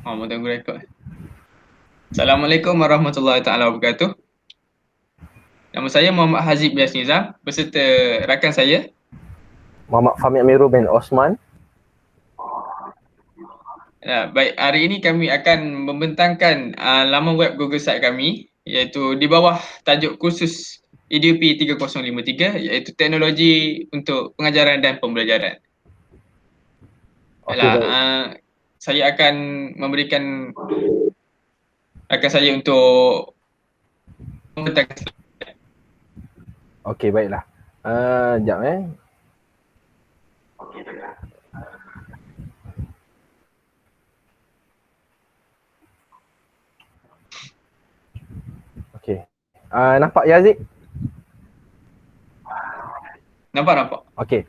Mau tunggu rekod. Assalamualaikum warahmatullahi taala wabarakatuh. Nama saya Muhammad Hazib Bias Nizam beserta rakan saya. Muhammad Fahmi Amirul bin Osman. Baik, hari ini kami akan membentangkan laman web Google Site kami, iaitu di bawah tajuk kursus EDUP 3053, iaitu teknologi untuk pengajaran dan pembelajaran. Okey, Baiklah, baik. saya akan memberikan rakan saya untuk membentangkan. Okey, baiklah. Sekejap Okey. Nampak ya, Aziz? Nampak? Okey.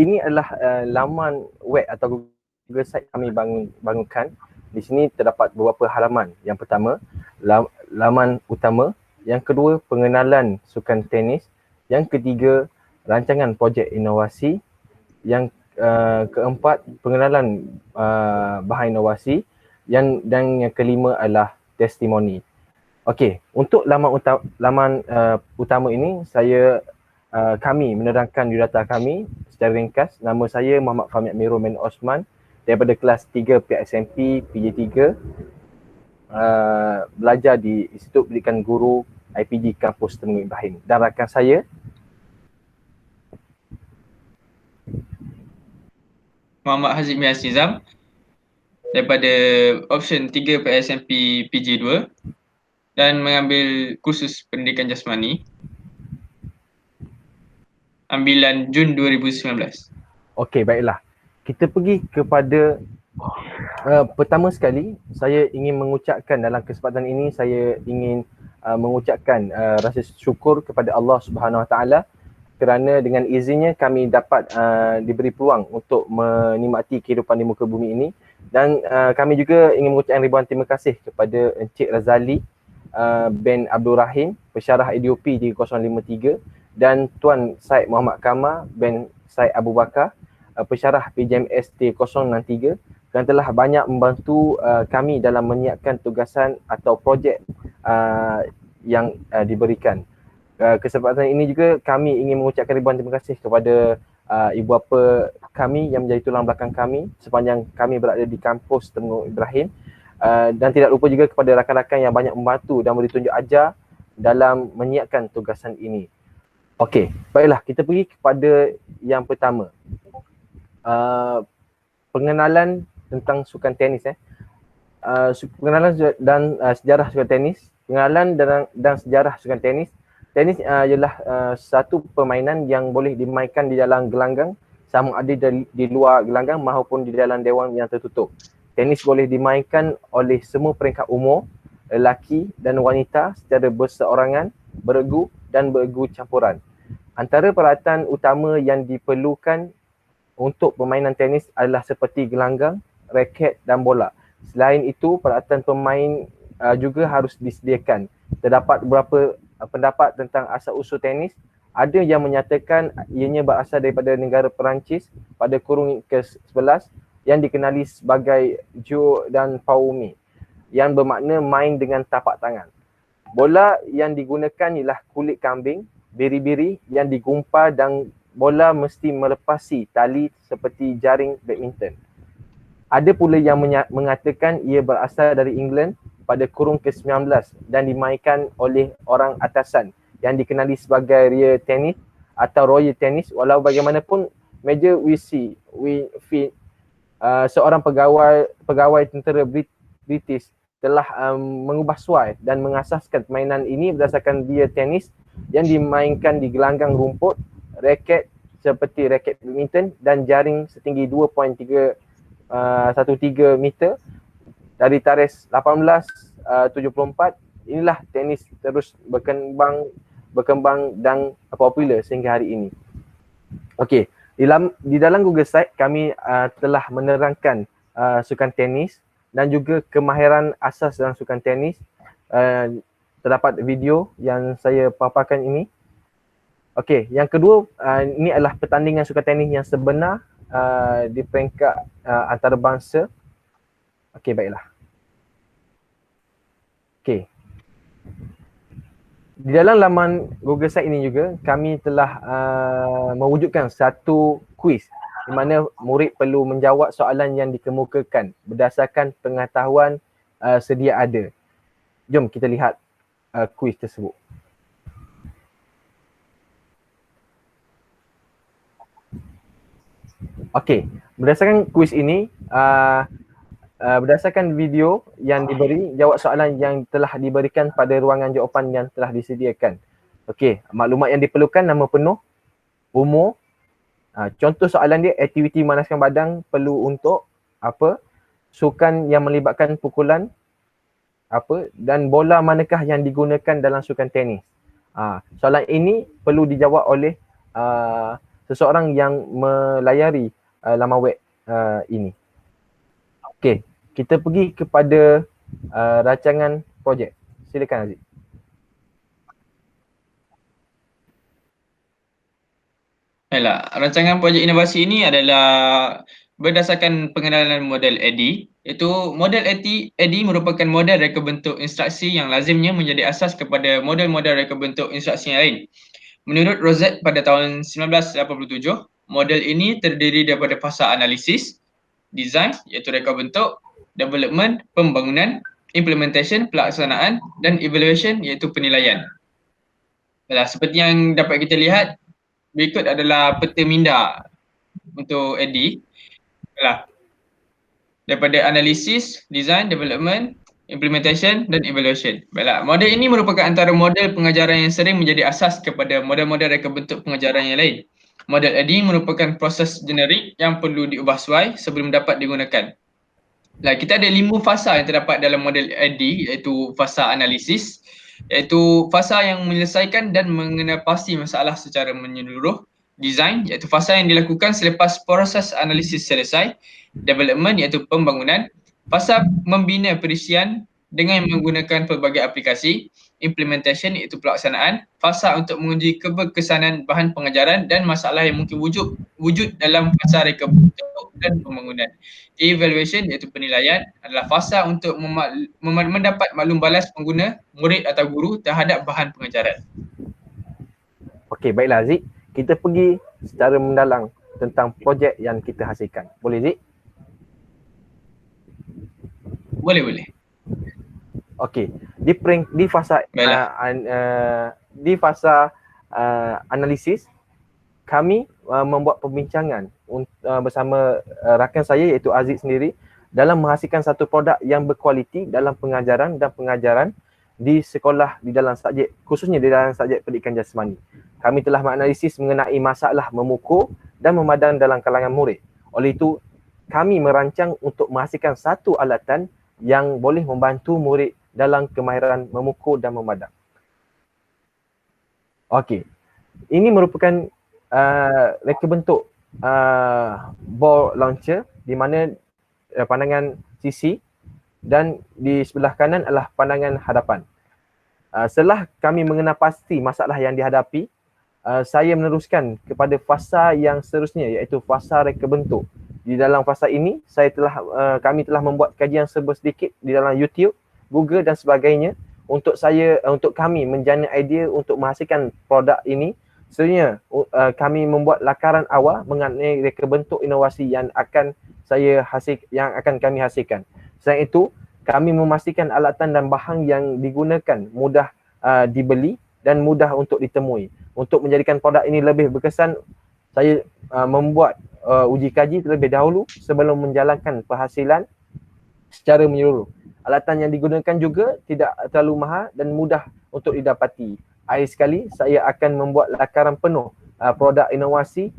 Ini adalah laman web atau Google Site kami bangunkan. Di sini terdapat beberapa halaman. Yang pertama, laman utama. Yang kedua, pengenalan sukan tenis. Yang ketiga, rancangan projek inovasi. Yang keempat, pengenalan bahan inovasi. Dan yang kelima adalah testimoni. Okey, untuk laman utama ini kami menerangkan biodata kami secara ringkas. Nama saya Muhammad Fahmi Amirul bin Osman daripada kelas 3 PSMP PJ3, belajar di Institut Pendidikan Guru IPG Kampus Temenggong Ibrahim. Dan rakan saya Muhammad Hazib Bias Nizam daripada option 3 PSMP PJ2 dan mengambil kursus pendidikan jasmani ambilan Jun 2019. Okey, baiklah. Kita pergi kepada pertama sekali, saya ingin mengucapkan dalam kesempatan ini, saya ingin mengucapkan rasa syukur kepada Allah Subhanahu Wa Taala kerana dengan izinnya kami dapat diberi peluang untuk menikmati kehidupan di muka bumi ini. Dan kami juga ingin mengucapkan ribuan terima kasih kepada Encik Razali bin Abdul Rahim, pensyarah EDUP 3053, dan Tuan Syed Muhammad Kamal bin Syed Abu Bakar, pensyarah PJMS T063, kerana telah banyak membantu kami dalam menyiapkan tugasan atau projek yang diberikan. Kesempatan ini juga kami ingin mengucapkan ribuan terima kasih kepada ibu bapa kami yang menjadi tulang belakang kami sepanjang kami berada di kampus Temenggong Ibrahim, dan tidak lupa juga kepada rakan-rakan yang banyak membantu dan beri tunjuk ajar dalam menyiapkan tugasan ini. Okey, baiklah, kita pergi kepada yang pertama. Pengenalan tentang sukan tenis. Pengenalan dan sejarah sukan tenis. Pengenalan dan sejarah sukan tenis. Tenis ialah satu permainan yang boleh dimainkan di dalam gelanggang, sama ada di luar gelanggang maupun di dalam dewan yang tertutup. Tenis boleh dimainkan oleh semua peringkat umur, lelaki dan wanita secara berseorangan, beregu dan beregu campuran. Antara peralatan utama yang diperlukan untuk permainan tenis adalah seperti gelanggang, raket dan bola. Selain itu, peralatan pemain juga harus disediakan. Terdapat beberapa pendapat tentang asal-usul tenis. Ada yang menyatakan ianya berasal daripada negara Perancis pada kurun ke-11 yang dikenali sebagai jeu dan paume, yang bermakna main dengan tapak tangan. Bola yang digunakan ialah kulit kambing, biri-biri yang digumpal dan bola mesti melepasi tali seperti jaring badminton. Ada pula yang mengatakan ia berasal dari England pada kurun ke-19 dan dimainkan oleh orang atasan yang dikenali sebagai real tennis atau royal tennis. Walau bagaimanapun, Major Winfield, seorang pegawai tentera British, telah mengubah suai dan mengasaskan permainan ini berdasarkan bia tenis yang dimainkan di gelanggang rumput, raket seperti raket badminton dan jaring setinggi 2.13 meter. Dari tarikh 1874, inilah tenis terus berkembang dan popular sehingga hari ini. Okey, di dalam Google Site kami telah menerangkan sukan tenis dan juga kemahiran asas dalam sukan tenis. Terdapat video yang saya paparkan ini. Okey, yang kedua, ini adalah pertandingan sukan tenis yang sebenar di peringkat antarabangsa. Okey, baiklah. Okey. Di dalam laman Google Site ini juga kami telah mewujudkan satu kuis di mana murid perlu menjawab soalan yang dikemukakan berdasarkan pengetahuan sedia ada. Jom kita lihat kuis tersebut. Okey, berdasarkan kuis ini berdasarkan video yang diberi, jawab soalan yang telah diberikan pada ruangan jawapan yang telah disediakan. Okey, maklumat yang diperlukan, nama penuh, umur. Contoh soalan dia, aktiviti memanaskan badan perlu untuk apa? Sukan yang melibatkan pukulan apa? Dan bola manakah yang digunakan dalam sukan tenis? Soalan ini perlu dijawab oleh seseorang yang melayari laman web ini. Okey, kita pergi kepada rancangan projek. Silakan Aziz. Baiklah, rancangan projek inovasi ini adalah berdasarkan pengenalan model ADDIE, iaitu model ADDIE merupakan model reka bentuk instruksi yang lazimnya menjadi asas kepada model-model reka bentuk instruksi yang lain. Menurut Rosette pada tahun 1987, model ini terdiri daripada fasa analisis, design iaitu reka bentuk, development, pembangunan, implementation, pelaksanaan, dan evaluation iaitu penilaian. Baiklah, seperti yang dapat kita lihat, berikut adalah peta minda untuk ADDIE. Baiklah, daripada analisis, design, development, implementation, dan evaluation. Baiklah, model ini merupakan antara model pengajaran yang sering menjadi asas kepada model-model reka bentuk pengajaran yang lain. Model ADDIE merupakan proses generik yang perlu diubah suai sebelum dapat digunakan. Kita ada 5 fasa yang terdapat dalam model ADDIE, iaitu fasa analisis, iaitu fasa yang menyelesaikan dan mengenapasi masalah secara menyeluruh. Design, iaitu fasa yang dilakukan selepas proses analisis selesai. Development, iaitu pembangunan. Fasa membina perisian dengan menggunakan pelbagai aplikasi. Implementation, iaitu pelaksanaan. Fasa untuk menguji keberkesanan bahan pengajaran dan masalah yang mungkin wujud dalam fasa reka bentuk dan pembangunan. Evaluation, iaitu penilaian, adalah fasa untuk mendapat maklum balas pengguna, murid atau guru terhadap bahan pengajaran. Okey, baiklah Zik. Kita pergi secara mendalam tentang projek yang kita hasilkan. Boleh Zik? Boleh. Okey, di fasa analisis kami membuat perbincangan bersama rakan saya iaitu Aziz sendiri dalam menghasilkan satu produk yang berkualiti dalam pengajaran dan pengajaran di sekolah di dalam subjek, khususnya di dalam subjek pendidikan jasmani. Kami telah menganalisis mengenai masalah memukul dan memadang dalam kalangan murid. Oleh itu, kami merancang untuk menghasilkan satu alatan yang boleh membantu murid dalam kemahiran memukul dan memadang. Okey, ini merupakan reka bentuk ball launcher di mana pandangan sisi dan di sebelah kanan adalah pandangan hadapan. Setelah kami mengenal pasti masalah yang dihadapi, saya meneruskan kepada fasa yang seterusnya iaitu fasa reka bentuk. Di dalam fasa ini kami telah membuat kajian sedikit di dalam YouTube, Google dan sebagainya untuk kami menjana idea untuk menghasilkan produk ini. Sebenarnya kami membuat lakaran awal mengenai reka bentuk inovasi yang akan kami hasilkan. Selain itu, kami memastikan alatan dan bahan yang digunakan mudah dibeli dan mudah untuk ditemui. Untuk menjadikan produk ini lebih berkesan, saya membuat uji kaji terlebih dahulu sebelum menjalankan penghasilan secara menyeluruh. Alatan yang digunakan juga tidak terlalu mahal dan mudah untuk didapati. Akhir sekali, saya akan membuat lakaran penuh produk inovasi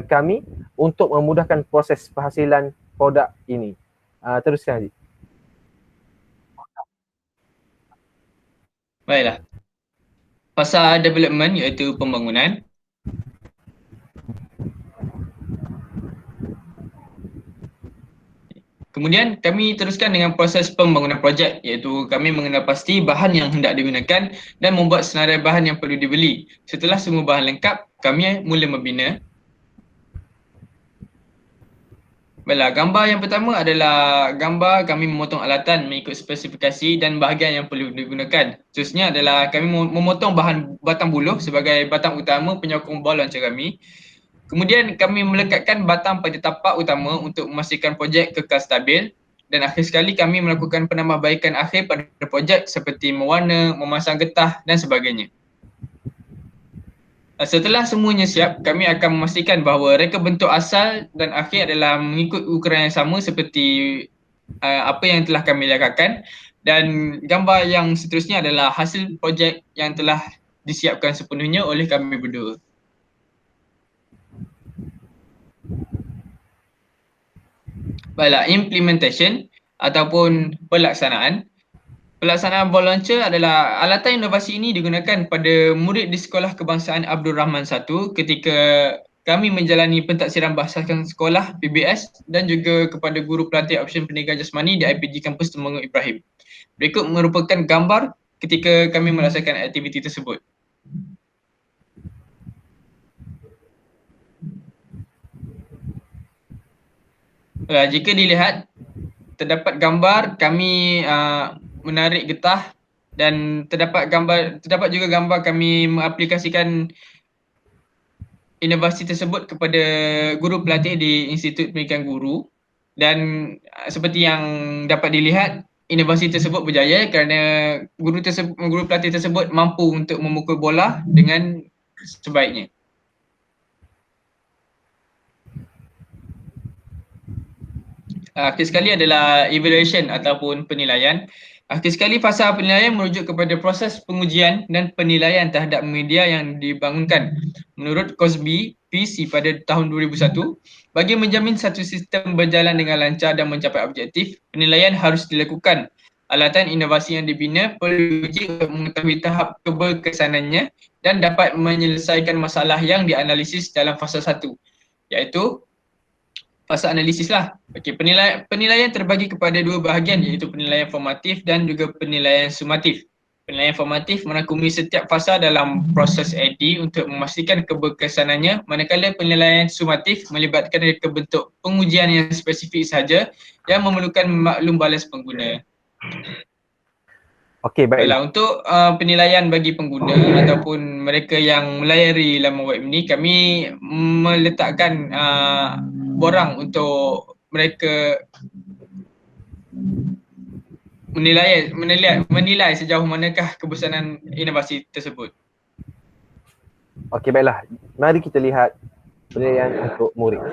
kami untuk memudahkan proses penghasilan produk ini. Teruskan Aziz. Baiklah. Fasa development iaitu pembangunan. Kemudian kami teruskan dengan proses pembangunan projek, iaitu kami mengenal pasti bahan yang hendak digunakan dan membuat senarai bahan yang perlu dibeli. Setelah semua bahan lengkap, kami mula membina. Baiklah, gambar yang pertama adalah gambar kami memotong alatan mengikut spesifikasi dan bahagian yang perlu digunakan. Khususnya adalah kami memotong bahan batang buluh sebagai batang utama penyokong bol launcher kami. Kemudian kami melekatkan batang pada tapak utama untuk memastikan projek kekal stabil. Dan akhir sekali kami melakukan penambahbaikan akhir pada projek seperti mewarna, memasang getah dan sebagainya. Setelah semuanya siap, kami akan memastikan bahawa reka bentuk asal dan akhir adalah mengikut ukuran yang sama seperti apa yang telah kami letakkan, dan gambar yang seterusnya adalah hasil projek yang telah disiapkan sepenuhnya oleh kami berdua. Baiklah, implementation ataupun pelaksanaan. Pelaksanaan ball launcher adalah alatan inovasi ini digunakan pada murid di Sekolah Kebangsaan Abdul Rahman 1 ketika kami menjalani pentaksiran bahasakan sekolah PBS dan juga kepada guru pelatih option pendidikan jasmani di IPG Kampus Temanggung Ibrahim. Berikut merupakan gambar ketika kami melaksanakan aktiviti tersebut. Jika dilihat, terdapat gambar kami menarik getah dan terdapat juga gambar kami mengaplikasikan inovasi tersebut kepada guru pelatih di Institut Pendidikan Guru, dan seperti yang dapat dilihat, inovasi tersebut berjaya kerana guru pelatih tersebut mampu untuk memukul bola dengan sebaiknya. Akhir sekali adalah evaluation ataupun penilaian. Akhir sekali fasa penilaian merujuk kepada proses pengujian dan penilaian terhadap media yang dibangunkan. Menurut Cosby PC pada tahun 2001, bagi menjamin satu sistem berjalan dengan lancar dan mencapai objektif, penilaian harus dilakukan. Alatan inovasi yang dibina perlu diuji untuk mengetahui tahap keberkesanannya dan dapat menyelesaikan masalah yang dianalisis dalam fasa 1, iaitu fasa analisis lah. Okey, penilaian terbagi kepada dua bahagian, iaitu penilaian formatif dan juga penilaian sumatif. Penilaian formatif merangkumi setiap fasa dalam proses AD untuk memastikan keberkesanannya, manakala penilaian sumatif melibatkan reka bentuk pengujian yang spesifik sahaja yang memerlukan maklum balas pengguna. Okey, baiklah. Untuk penilaian bagi pengguna ataupun mereka yang melayari laman web ini, kami meletakkan borang untuk mereka menilai sejauh manakah keberkesanan inovasi tersebut. Okey, baiklah. Mari kita lihat penilaian untuk murid.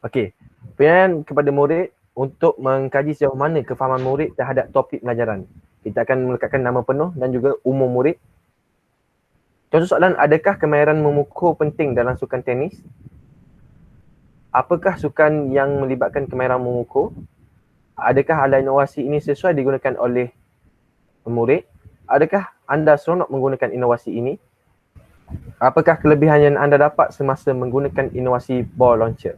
Okey, penilaian kepada murid untuk mengkaji sejauh mana kefahaman murid terhadap topik pelajaran. Kita akan melekatkan nama penuh dan juga umur murid. Contoh soalan, adakah kemahiran memukul penting dalam sukan tenis? Apakah sukan yang melibatkan kemahiran memukul? Adakah alat inovasi ini sesuai digunakan oleh murid? Adakah anda seronok menggunakan inovasi ini? Apakah kelebihan yang anda dapat semasa menggunakan inovasi ball launcher?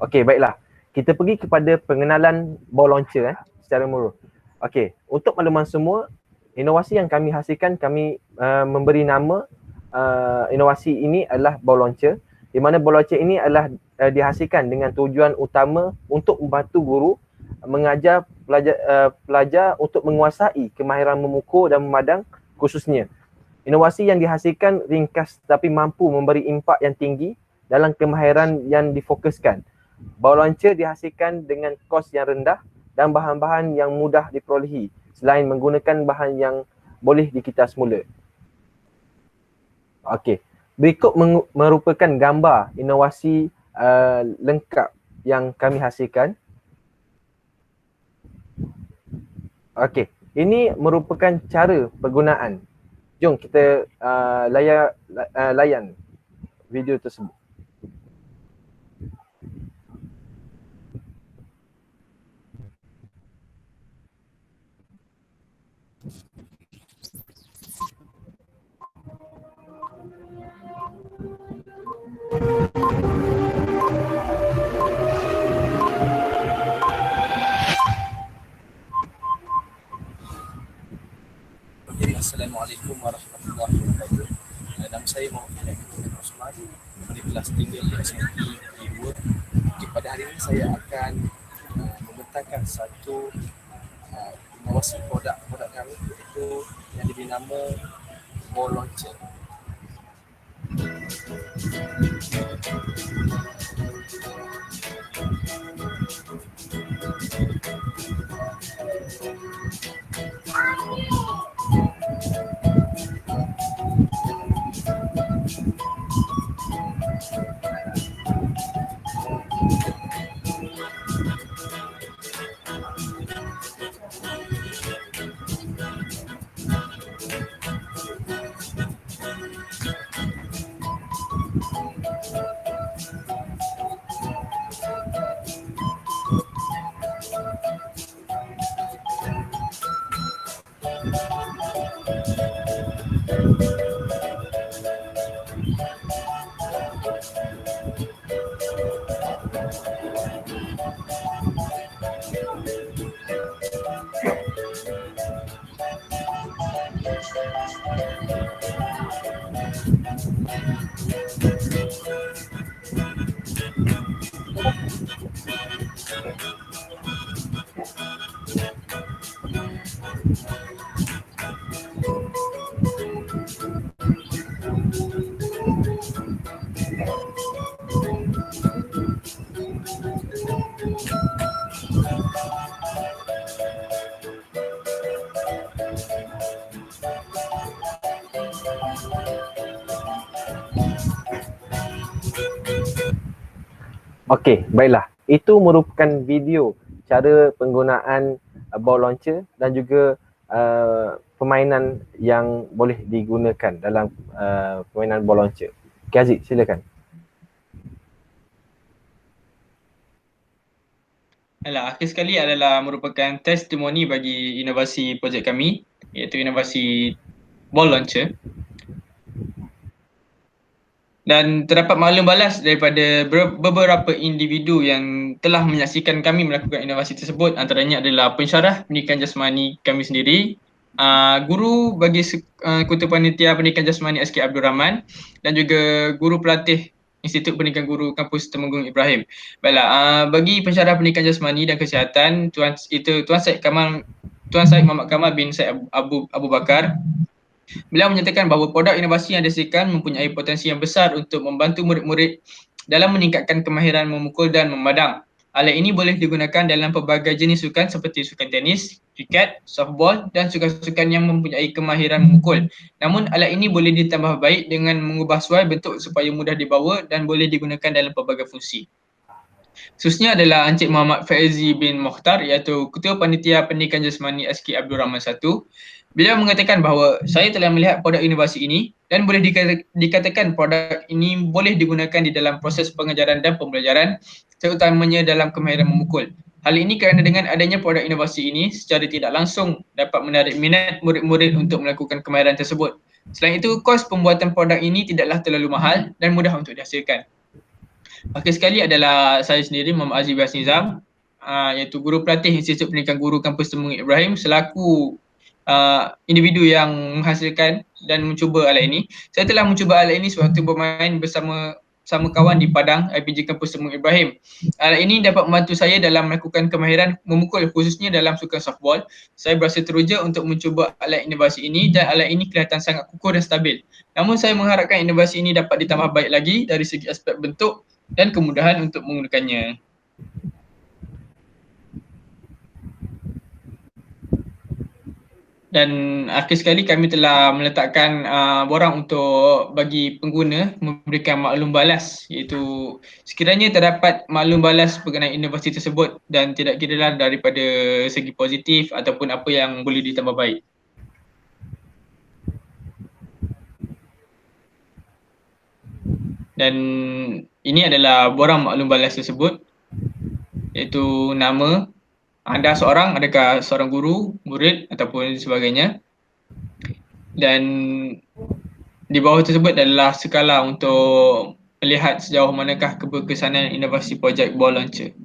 Okey, baiklah. Kita pergi kepada pengenalan ball launcher secara menyeluruh. Okey, untuk makluman semua, inovasi yang kami hasilkan, kami memberi nama inovasi ini adalah ball launcher, di mana ball launcher ini adalah dihasilkan dengan tujuan utama untuk membantu guru mengajar pelajar untuk menguasai kemahiran memukul dan memadang khususnya. Inovasi yang dihasilkan ringkas tapi mampu memberi impak yang tinggi dalam kemahiran yang difokuskan. Ball launcher dihasilkan dengan kos yang rendah dan bahan-bahan yang mudah diperolehi selain menggunakan bahan yang boleh dikita semula. Okey, berikut merupakan gambar inovasi lengkap yang kami hasilkan. Okey, ini merupakan cara penggunaan. Jom kita layan video tersebut. Assalamualaikum warahmatullahi wabarakatuh. Nama saya Muhammad Osman dari kelas 3 SME Negeri 2. Okay, pada hari ini saya akan membentangkan satu inovasi produk kami, iaitu yang diberi nama Ball Launcher. Okey, baiklah. Itu merupakan video cara penggunaan ball launcher dan juga permainan yang boleh digunakan dalam permainan ball launcher. Okey Aziz, silakan. Akhir sekali adalah merupakan testimoni bagi inovasi projek kami, iaitu inovasi ball launcher. Dan terdapat maklum balas daripada beberapa individu yang telah menyaksikan kami melakukan inovasi tersebut. Antaranya adalah pensyarah pendidikan jasmani kami sendiri, guru bagi Ketua Panitia Pendidikan Jasmani SK Abdul Rahman, dan juga guru pelatih Institut Pendidikan Guru Kampus Temenggung Ibrahim. Baiklah, bagi pensyarah pendidikan jasmani dan kesihatan, Tuan Syed Muhammad Kamal bin Syed Abu Bakar. Beliau menyatakan bahawa produk inovasi yang dihasilkan mempunyai potensi yang besar untuk membantu murid-murid dalam meningkatkan kemahiran memukul dan memadang. Alat ini boleh digunakan dalam pelbagai jenis sukan seperti sukan tenis, kriket, softball dan sukan-sukan yang mempunyai kemahiran memukul. Namun alat ini boleh ditambah baik dengan mengubah suai bentuk supaya mudah dibawa dan boleh digunakan dalam pelbagai fungsi. Khususnya adalah Encik Muhammad Faizi bin Mokhtar, iaitu Ketua Panitia Pendidikan Jasmani SK Abdul Rahman 1. Beliau mengatakan bahawa saya telah melihat produk inovasi ini dan boleh dikatakan produk ini boleh digunakan di dalam proses pengajaran dan pembelajaran, terutamanya dalam kemahiran memukul. Hal ini kerana dengan adanya produk inovasi ini secara tidak langsung dapat menarik minat murid-murid untuk melakukan kemahiran tersebut. Selain itu, kos pembuatan produk ini tidaklah terlalu mahal dan mudah untuk dihasilkan. Akhir sekali adalah saya sendiri, Muhammad Aziz bin Nizam, iaitu guru pelatih Institut Pendidikan Guru Kampus Temenggung Ibrahim, selaku individu yang menghasilkan dan mencuba alat ini. Saya telah mencuba alat ini sewaktu bermain bersama kawan di Padang IPG Kampus Temenggung Ibrahim. Alat ini dapat membantu saya dalam melakukan kemahiran memukul, khususnya dalam sukan softball. Saya berasa teruja untuk mencuba alat inovasi ini dan alat ini kelihatan sangat kukuh dan stabil. Namun saya mengharapkan inovasi ini dapat ditambah baik lagi dari segi aspek bentuk dan kemudahan untuk menggunakannya. Dan akhir sekali kami telah meletakkan borang untuk bagi pengguna memberikan maklum balas, iaitu sekiranya terdapat maklum balas berkenaan inovasi tersebut dan tidak kiralah daripada segi positif ataupun apa yang boleh ditambah baik. Dan ini adalah borang maklum balas tersebut, iaitu nama anda seorang, adakah seorang guru, murid ataupun sebagainya. Dan di bawah tersebut adalah skala untuk melihat sejauh manakah keberkesanan inovasi projek ball launcher.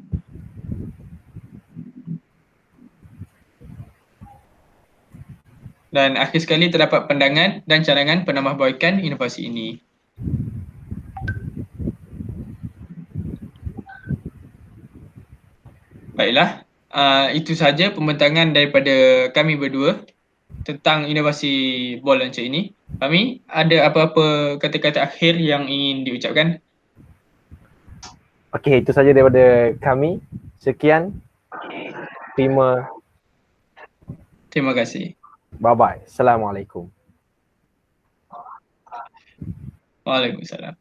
Dan akhir sekali terdapat pandangan dan cadangan penambahbaikan inovasi ini. Baiklah, itu saja pembentangan daripada kami berdua tentang inovasi ball launcher ini. Kami ada apa-apa kata-kata akhir yang ingin diucapkan? Okey, itu saja daripada kami. Sekian. Terima kasih. Bye-bye. Assalamualaikum. Waalaikumsalam.